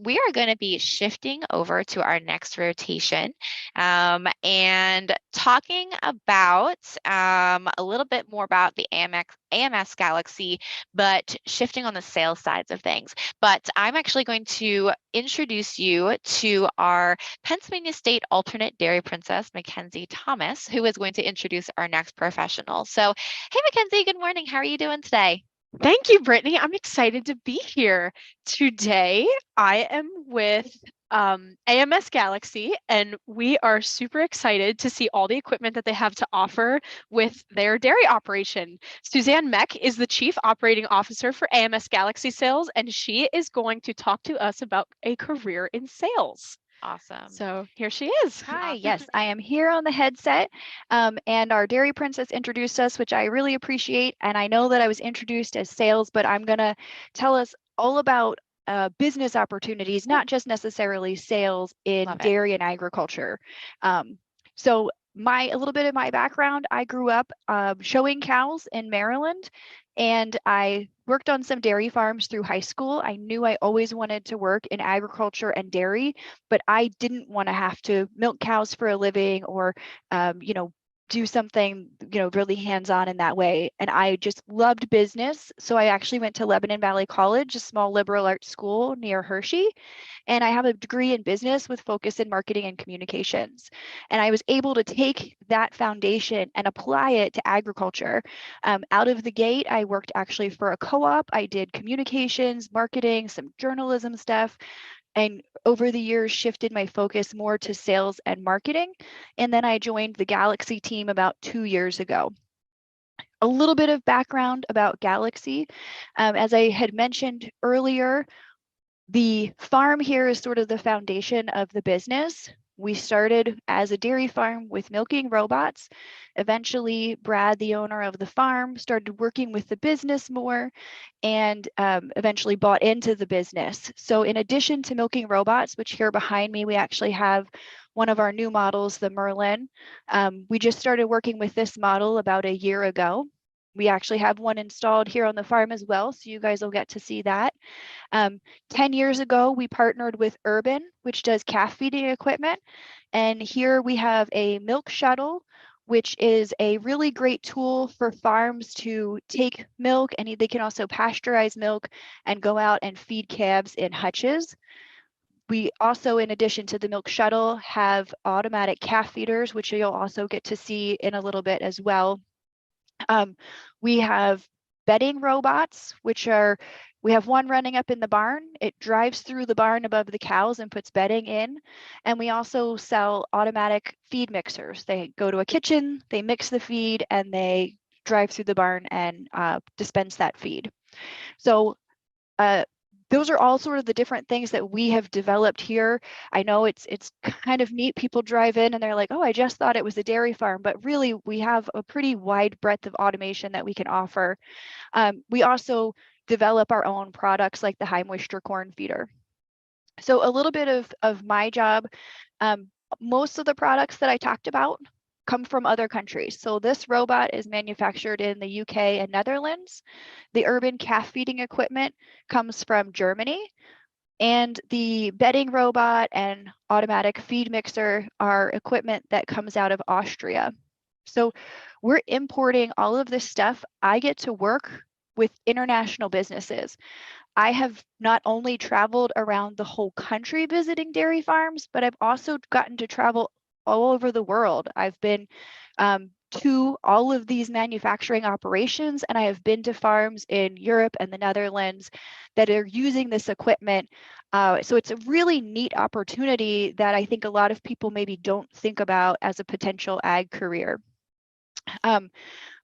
We are going to be shifting over to our next rotation and talking about a little bit more about the AMS Galaxy, but shifting on the sales sides of things. But I'm actually going to introduce you to our Pennsylvania State alternate dairy princess, Mackenzie Thomas, who is going to introduce our next professional. So, hey, Mackenzie, good morning. How are you doing today? Thank you, Brittany. I'm excited to be here. Today, I am with AMS Galaxy, and we are super excited to see all the equipment that they have to offer with their dairy operation. Suzanne Meck is the Chief Operating Officer for AMS Galaxy Sales, and she is going to talk to us about a career in sales. Awesome. So here she is. Hi, Awesome. yes, I am here on the headset, and our Dairy Princess introduced us, which I really appreciate. And I know that I was introduced as sales, but I'm going to tell us all about business opportunities, Ooh, not just necessarily sales in love it. dairy and agriculture. So a little bit of my background, I grew up showing cows in Maryland, and I worked on some dairy farms through high school. I knew I always wanted to work in agriculture and dairy, but I didn't want to have to milk cows for a living or, do something, really hands-on in that way. And I just loved business. So I actually went to Lebanon Valley College, a small liberal arts school near Hershey. And I have a degree in business with focus in marketing and communications. And I was able to take that foundation and apply it to agriculture. Out of the gate, I worked actually for a co-op. I did communications, marketing, some journalism stuff, and over the years shifted my focus more to sales and marketing. And then I joined the Galaxy team about 2 years ago. A little bit of background about Galaxy. As I had mentioned earlier, the farm here is sort of the foundation of the business. We started as a dairy farm with milking robots. Eventually, Brad, the owner of the farm, started working with the business more and eventually bought into the business. So, in addition to milking robots, which here behind me, we actually have one of our new models, the Merlin. We just started working with this model about a year ago. We actually have one installed here on the farm as well, so you guys will get to see that. 10 years ago, we partnered with Urban, which does calf feeding equipment. And here we have a milk shuttle, which is a really great tool for farms to take milk, and they can also pasteurize milk and go out and feed calves in hutches. We also, in addition to the milk shuttle, have automatic calf feeders, which you'll also get to see in a little bit as well. We have bedding robots, we have one running up in the barn. It drives through the barn above the cows and puts bedding in. And we also sell automatic feed mixers. They go to a kitchen, they mix the feed, and they drive through the barn and dispense that feed. So those are all sort of the different things that we have developed here. I know it's kind of neat. People drive in and they're like, oh, I just thought it was a dairy farm, but really we have a pretty wide breadth of automation that we can offer. We also develop our own products like the high moisture corn feeder. So a little bit of my job, most of the products that I talked about come from other countries. So this robot is manufactured in the UK and Netherlands. The urban calf feeding equipment comes from Germany. And the bedding robot and automatic feed mixer are equipment that comes out of Austria. So we're importing all of this stuff. I get to work with international businesses. I have not only traveled around the whole country visiting dairy farms, but I've also gotten to travel all over the world. I've been to all of these manufacturing operations, and I have been to farms in Europe and the Netherlands that are using this equipment. So it's a really neat opportunity that I think a lot of people maybe don't think about as a potential ag career.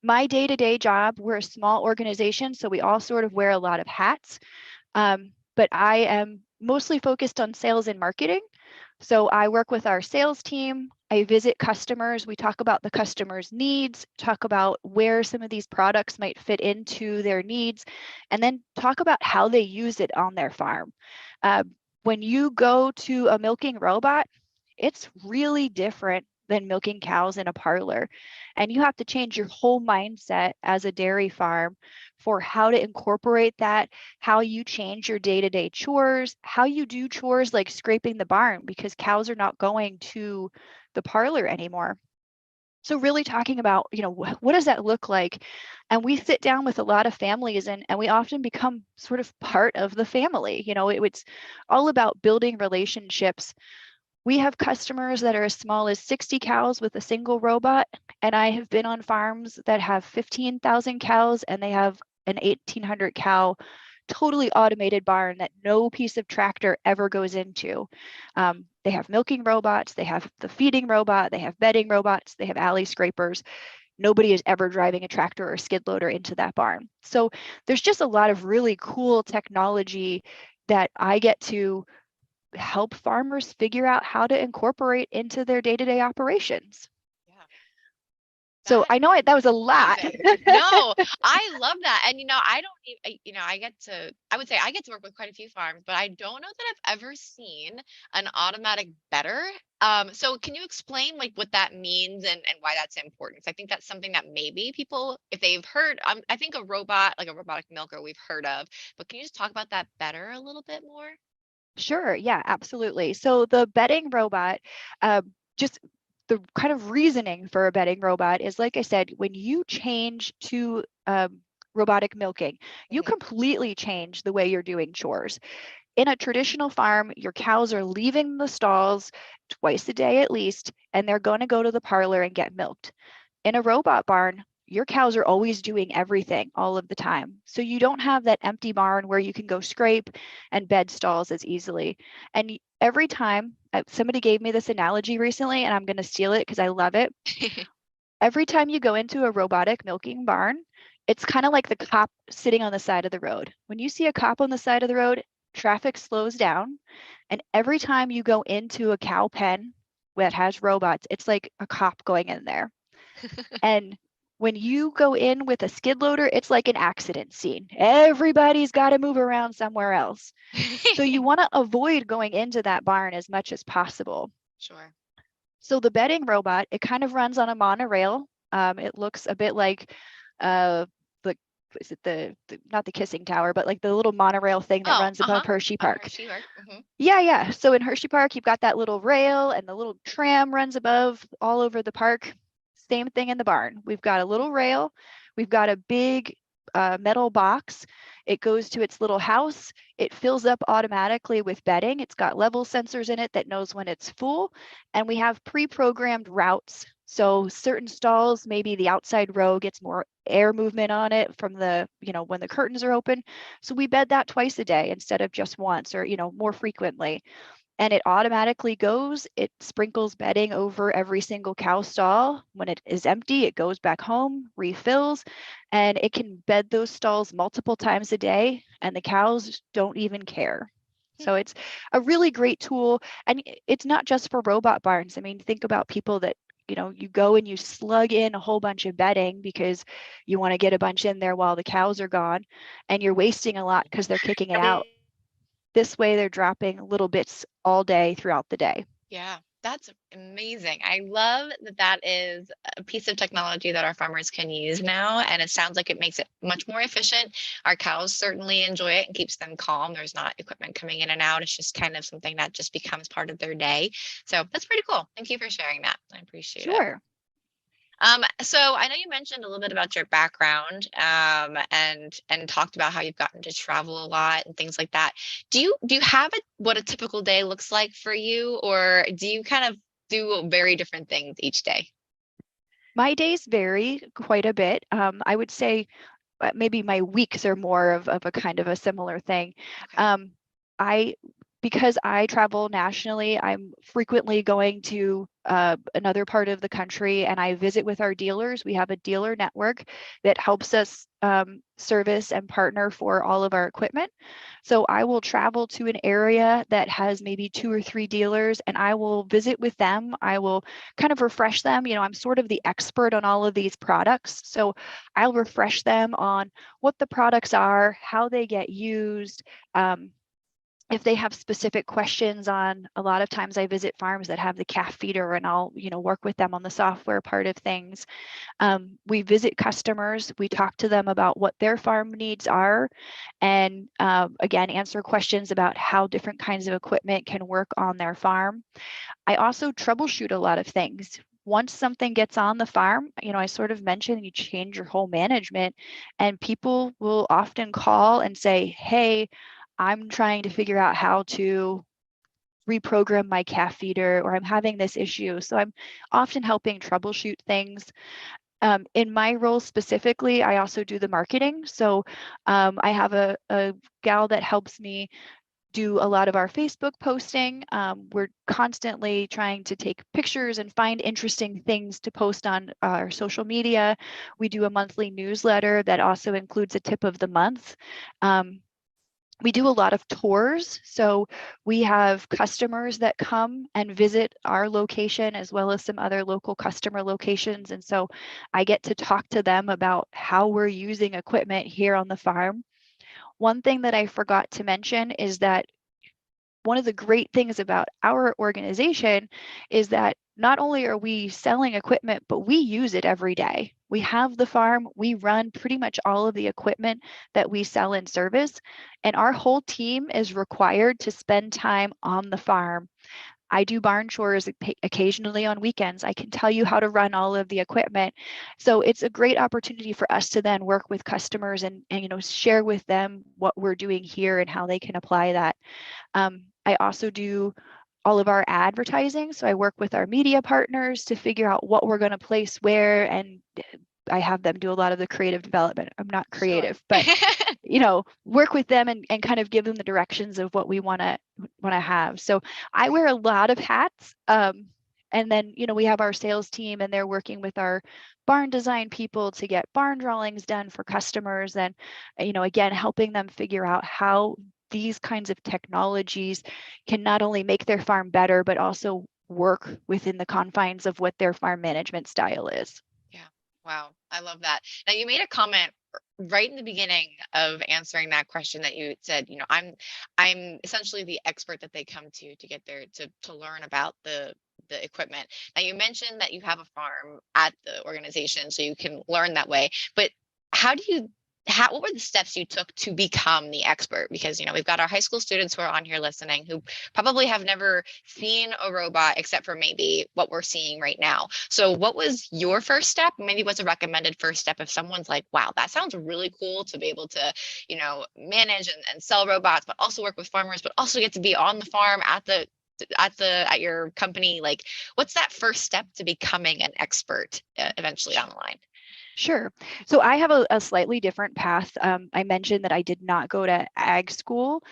My day-to-day job, we're a small organization, so we all sort of wear a lot of hats. But I am mostly focused on sales and marketing. So I work with our sales team. I visit customers. We talk about the customer's needs, talk about where some of these products might fit into their needs, and then talk about how they use it on their farm. When you go to a milking robot, it's really different than milking cows in a parlor. And you have to change your whole mindset as a dairy farm for how to incorporate that, how you change your day-to-day chores, how you do chores like scraping the barn, because cows are not going to the parlor anymore. So really talking about, what does that look like? And we sit down with a lot of families, and we often become sort of part of the family. It's all about building relationships. We have customers that are as small as 60 cows with a single robot, and I have been on farms that have 15,000 cows and they have an 1,800 cow totally automated barn that no piece of tractor ever goes into. They have milking robots, they have the feeding robot, they have bedding robots, they have alley scrapers. Nobody is ever driving a tractor or a skid loader into that barn. So there's just a lot of really cool technology that I get to help farmers figure out how to incorporate into their day-to-day operations. Yeah. So I know that was a lot. No, I love that. And I don't even, I would say I get to work with quite a few farms, but I don't know that I've ever seen an automatic bedder. So can you explain like what that means and why that's important? 'Cause I think that's something that maybe people, if they've heard, I think a robot, like a robotic milker, we've heard of, but can you just talk about that better a little bit more? Sure, yeah, absolutely. So the bedding robot, just the kind of reasoning for a bedding robot is, like I said, when you change to robotic milking, you Mhm. completely change the way you're doing chores. In a traditional farm, your cows are leaving the stalls twice a day at least, and they're going to go to the parlor and get milked. In a robot barn, your cows are always doing everything all of the time. So you don't have that empty barn where you can go scrape and bed stalls as easily. And every time, somebody gave me this analogy recently, and I'm going to steal it because I love it. Every time you go into a robotic milking barn, it's kind of like the cop sitting on the side of the road. When you see a cop on the side of the road, traffic slows down. And every time you go into a cow pen that has robots, it's like a cop going in there. And when you go in with a skid loader, it's like an accident scene. Everybody's got to move around somewhere else. So you want to avoid going into that barn as much as possible. Sure. So the bedding robot, it kind of runs on a monorail. It looks a bit like the is it not the kissing tower, but like the little monorail thing that Oh, runs above Hershey On Park. Hershey Park. Hmm. Yeah. So in Hershey Park, you've got that little rail and the little tram runs above all over the park. Same thing in the barn. We've got a little rail. We've got a big metal box. It goes to its little house. It fills up automatically with bedding. It's got level sensors in it that knows when it's full. And we have pre-programmed routes. So certain stalls, maybe the outside row gets more air movement on it from when the curtains are open. So we bed that twice a day instead of just once or, more frequently. And it automatically goes, it sprinkles bedding over every single cow stall. When it is empty, it goes back home, refills, and it can bed those stalls multiple times a day, and the cows don't even care. So it's a really great tool. And it's not just for robot barns. I mean, think about people that, you go and you slug in a whole bunch of bedding because you want to get a bunch in there while the cows are gone, and you're wasting a lot because they're kicking it out. This way, they're dropping little bits all day throughout the day. Yeah, that's amazing. I love that that is a piece of technology that our farmers can use now. And it sounds like it makes it much more efficient. Our cows certainly enjoy it and keeps them calm. There's not equipment coming in and out. It's just kind of something that just becomes part of their day. So that's pretty cool. Thank you for sharing that. I appreciate it. Sure. So I know you mentioned a little bit about your background, and talked about how you've gotten to travel a lot and things like that. Do you have what a typical day looks like for you, or do you kind of do very different things each day? My days vary quite a bit. I would say maybe my weeks are more of a kind of a similar thing. Okay. Um, I because I travel nationally, I'm frequently going to another part of the country, and I visit with our dealers. We have a dealer network that helps us service and partner for all of our equipment. So I will travel to an area that has maybe 2 or 3 dealers, and I will visit with them. I will kind of refresh them. I'm sort of the expert on all of these products. So I'll refresh them on what the products are, how they get used, if they have specific questions on, a lot of times I visit farms that have the calf feeder, and I'll, work with them on the software part of things. We visit customers, we talk to them about what their farm needs are, and again, answer questions about how different kinds of equipment can work on their farm. I also troubleshoot a lot of things. Once something gets on the farm, I sort of mentioned you change your whole management, and people will often call and say, hey, I'm trying to figure out how to reprogram my calf feeder, or I'm having this issue. So I'm often helping troubleshoot things. In my role specifically, I also do the marketing. So I have a gal that helps me do a lot of our Facebook posting. We're constantly trying to take pictures and find interesting things to post on our social media. We do a monthly newsletter that also includes a tip of the month. We do a lot of tours. So we have customers that come and visit our location as well as some other local customer locations. And so I get to talk to them about how we're using equipment here on the farm. One thing that I forgot to mention is that one of the great things about our organization is that not only are we selling equipment, but we use it every day. We have the farm, we run pretty much all of the equipment that we sell and service, and our whole team is required to spend time on the farm. I do barn chores occasionally on weekends. I can tell you how to run all of the equipment. So it's a great opportunity for us to then work with customers and share with them what we're doing here and how they can apply that. I also do all of our advertising. So I work with our media partners to figure out what we're going to place where, and I have them do a lot of the creative development. I'm not creative, Sure. but work with them and kind of give them the directions of what we want to have. So I wear a lot of hats. And then, we have our sales team, and they're working with our barn design people to get barn drawings done for customers. And, again, helping them figure out how these kinds of technologies can not only make their farm better, but also work within the confines of what their farm management style is. Yeah. Wow. I love that. Now you made a comment right in the beginning of answering that question that you said, I'm essentially the expert that they come to get there to learn about the equipment. Now you mentioned that you have a farm at the organization so you can learn that way, but how do you what were the steps you took to become the expert? Because we've got our high school students who are on here listening who probably have never seen a robot except for maybe what we're seeing right now. So what was your first step? Maybe what's a recommended first step if someone's like, wow, that sounds really cool to be able to, manage and sell robots, but also work with farmers, but also get to be on the farm at your company. Like, what's that first step to becoming an expert eventually on the line? Sure. So I have a slightly different path. I mentioned that I did not go to ag school.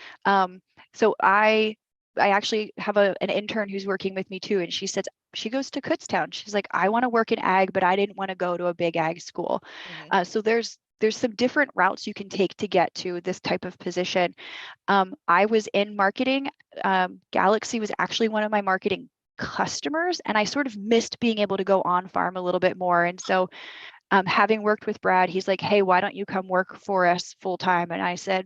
So I actually have an intern who's working with me too, and she says she goes to Kutztown. She's like, I want to work in ag, but I didn't want to go to a big ag school. Mm-hmm. So there's some different routes you can take to get to this type of position. I was in marketing. Galaxy was actually one of my marketing customers, and I sort of missed being able to go on farm a little bit more. And so having worked with Brad, he's like, hey, why don't you come work for us full time? And I said,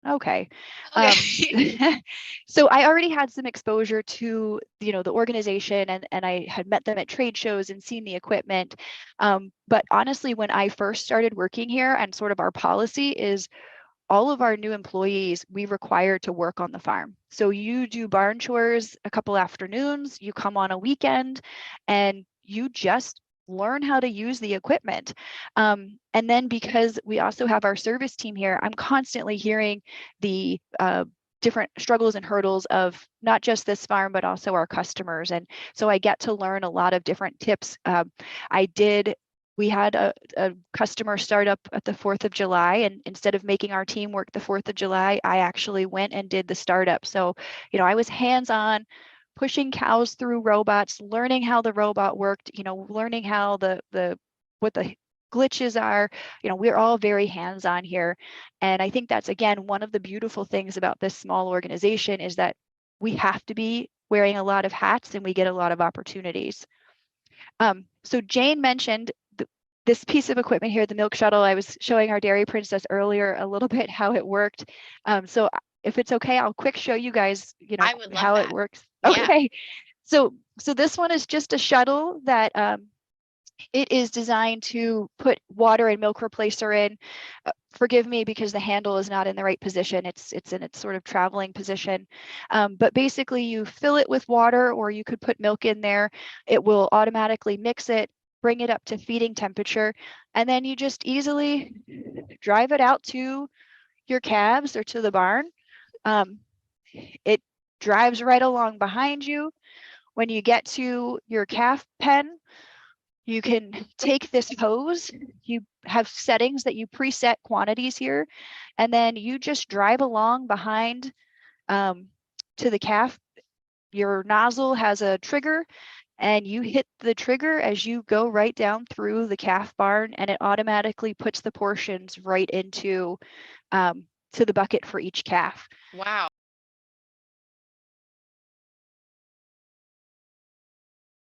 okay. Okay. So I already had some exposure to, the organization, and I had met them at trade shows and seen the equipment. But honestly, when I first started working here, and sort of our policy is all of our new employees, we require to work on the farm. So you do barn chores a couple afternoons, you come on a weekend, and you just learn how to use the equipment. And then because we also have our service team here, I'm constantly hearing the different struggles and hurdles of not just this farm, but also our customers. And so I get to learn a lot of different tips. We had a customer start up at the 4th of July, and instead of making our team work the 4th of July, I actually went and did the startup. So, I was hands-on, pushing cows through robots, learning how the robot worked, learning how what the glitches are. We're all very hands-on here. And I think that's, again, one of the beautiful things about this small organization is that we have to be wearing a lot of hats, and we get a lot of opportunities. So Jane mentioned this piece of equipment here, the milk shuttle. I was showing our dairy princess earlier a little bit how it worked. So if it's okay, I'll quick show you guys, I would love how it that. works. Yeah. Okay. So this one is just a shuttle that it is designed to put water and milk replacer in. Forgive me because the handle is not in the right position. It's in its sort of traveling position. But basically you fill it with water, or you could put milk in there. It will automatically mix it, bring it up to feeding temperature, and then you just easily drive it out to your calves or to the barn. It drives right along behind you. When you get to your calf pen, you can take this hose. You have settings that you preset quantities here, and then you just drive along behind to the calf. Your nozzle has a trigger, and you hit the trigger as you go right down through the calf barn, and it automatically puts the portions right into to the bucket for each calf. Wow.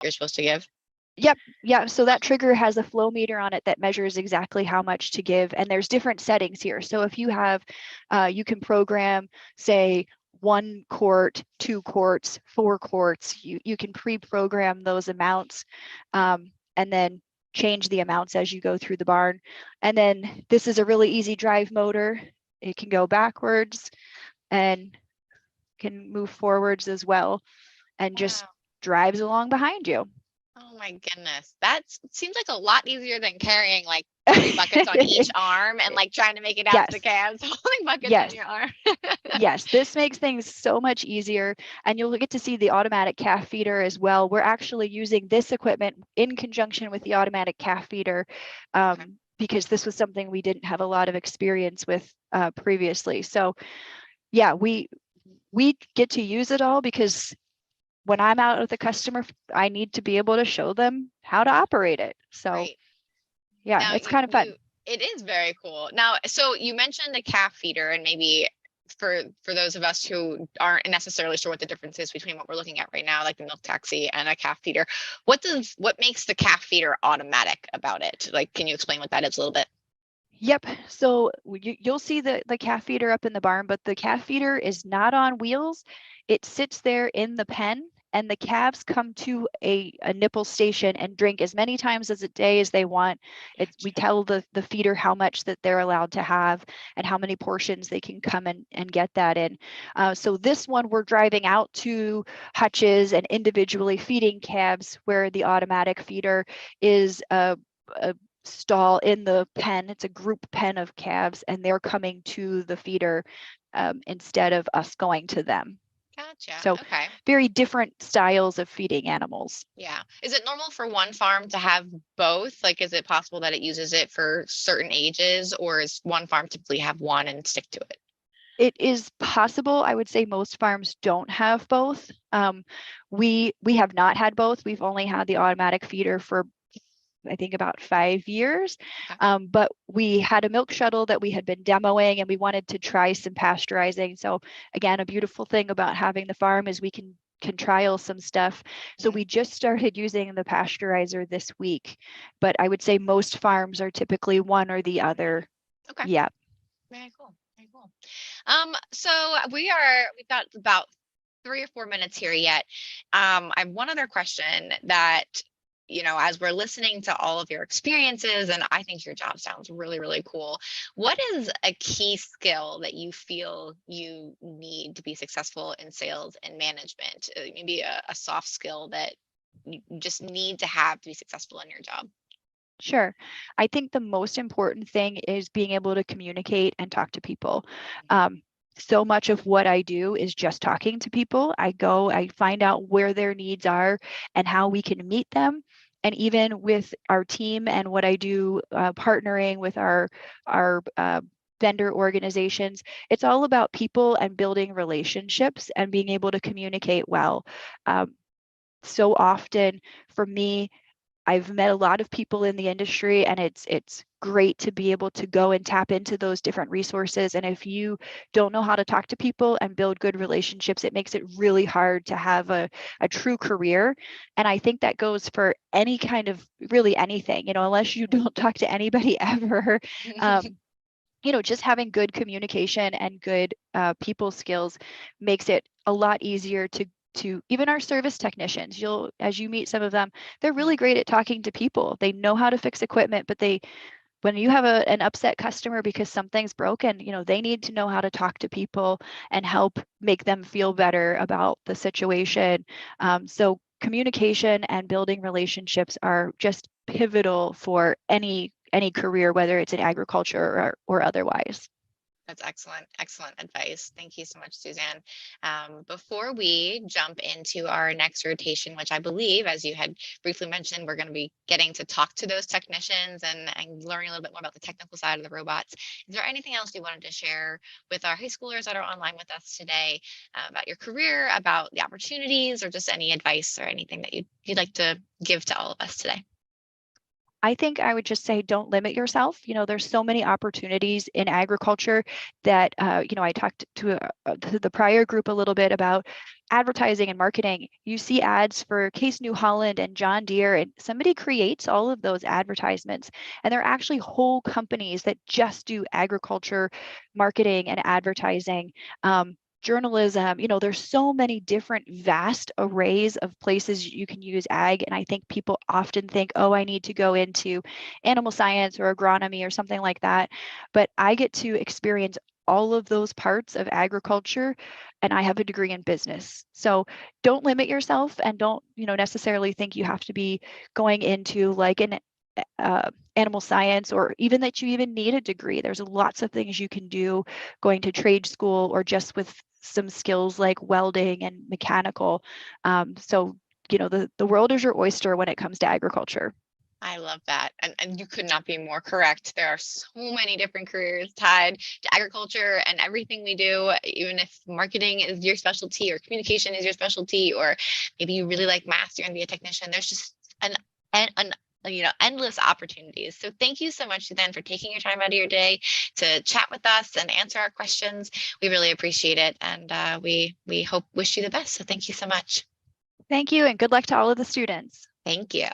You're supposed to give. Yep. Yeah. So that trigger has a flow meter on it that measures exactly how much to give. And there's different settings here. So if you have, you can program, say, 1 quart, 2 quarts, 4 quarts. You can pre-program those amounts, and then change the amounts as you go through the barn. And then this is a really easy drive motor. It can go backwards and can move forwards as well, and just Wow. drives along behind you. Oh my goodness. That seems like a lot easier than carrying like 3 buckets on each arm and like trying to make it out to the calves, holding buckets Yes. on your arm. Yes, this makes things so much easier, and you'll get to see the automatic calf feeder as well. We're actually using this equipment in conjunction with the automatic calf feeder, Okay. because this was something we didn't have a lot of experience with previously. So yeah, we get to use it all because when I'm out with the customer, I need to be able to show them how to operate it. So Right. yeah, Now it's kind of fun. it is very cool. Now, so you mentioned the calf feeder, and maybe for those of us who aren't necessarily sure what the difference is between what we're looking at right now, like the milk taxi and a calf feeder, what makes the calf feeder automatic about it? Like, can you explain what that is a little bit? Yep. So you'll see the calf feeder up in the barn, but the calf feeder is not on wheels. It sits there in the pen, and the calves come to a nipple station and drink as many times as a day as they want. We tell the feeder how much that they're allowed to have and how many portions they can come and get that in. So this one we're driving out to hutches and individually feeding calves, where the automatic feeder is a stall in the pen. It's a group pen of calves, and they're coming to the feeder instead of us going to them. Gotcha. So Okay. very different styles of feeding animals. Yeah. Is it normal for one farm to have both? Like, is it possible that it uses it for certain ages, or is one farm typically have one and stick to it? It is possible. I would say most farms don't have both. We have not had both. We've only had the automatic feeder for I think about 5 years. Okay. But we had a milk shuttle that we had been demoing, and we wanted to try some pasteurizing. So again, a beautiful thing about having the farm is we can trial some stuff. So we just started using the pasteurizer this week, but I would say most farms are typically one or the other. Okay. Yeah. Very cool. Very cool. So we've got about 3 or 4 minutes here yet. I have one other question that, as we're listening to all of your experiences, and I think your job sounds really, really cool. What is a key skill that you feel you need to be successful in sales and management? Maybe a soft skill that you just need to have to be successful in your job. Sure. I think the most important thing is being able to communicate and talk to people. So much of what I do is just talking to people. I find out where their needs are and how we can meet them. And even with our team and what I do, partnering with our vendor organizations, it's all about people and building relationships and being able to communicate well. So often for me, I've met a lot of people in the industry, and it's great to be able to go and tap into those different resources. And if you don't know how to talk to people and build good relationships, it makes it really hard to have a true career. And I think that goes for any kind of really anything, unless you don't talk to anybody ever. just having good communication and good people skills makes it a lot easier to even our service technicians, as you meet some of them, they're really great at talking to people. They know how to fix equipment, but when you have an upset customer because something's broken, they need to know how to talk to people and help make them feel better about the situation. So communication and building relationships are just pivotal for any career, whether it's in agriculture or otherwise. That's excellent, excellent advice. Thank you so much, Suzanne. Before we jump into our next rotation, which I believe, as you had briefly mentioned, we're going to be getting to talk to those technicians and learning a little bit more about the technical side of the robots. Is there anything else you wanted to share with our high schoolers that are online with us today about your career, about the opportunities, or just any advice or anything that you'd like to give to all of us today? I think I would just say don't limit yourself. There's so many opportunities in agriculture that, I talked to the prior group a little bit about advertising and marketing. You see ads for Case New Holland and John Deere, and somebody creates all of those advertisements. And they're actually whole companies that just do agriculture marketing and advertising. Journalism, there's so many different vast arrays of places you can use ag. And I think people often think, oh, I need to go into animal science or agronomy or something like that. But I get to experience all of those parts of agriculture, and I have a degree in business. So don't limit yourself, and don't, necessarily think you have to be going into like an animal science, or even that you even need a degree. There's lots of things you can do going to trade school, or just with some skills like welding and mechanical. So, the world is your oyster when it comes to agriculture. I love that. And you could not be more correct. There are so many different careers tied to agriculture and everything we do, even if marketing is your specialty or communication is your specialty, or maybe you really like math, you're going to be a technician. There's just an endless opportunities. So thank you so much, Suzanne, for taking your time out of your day to chat with us and answer our questions. We really appreciate it. And we wish you the best. So thank you so much. Thank you, and good luck to all of the students. Thank you.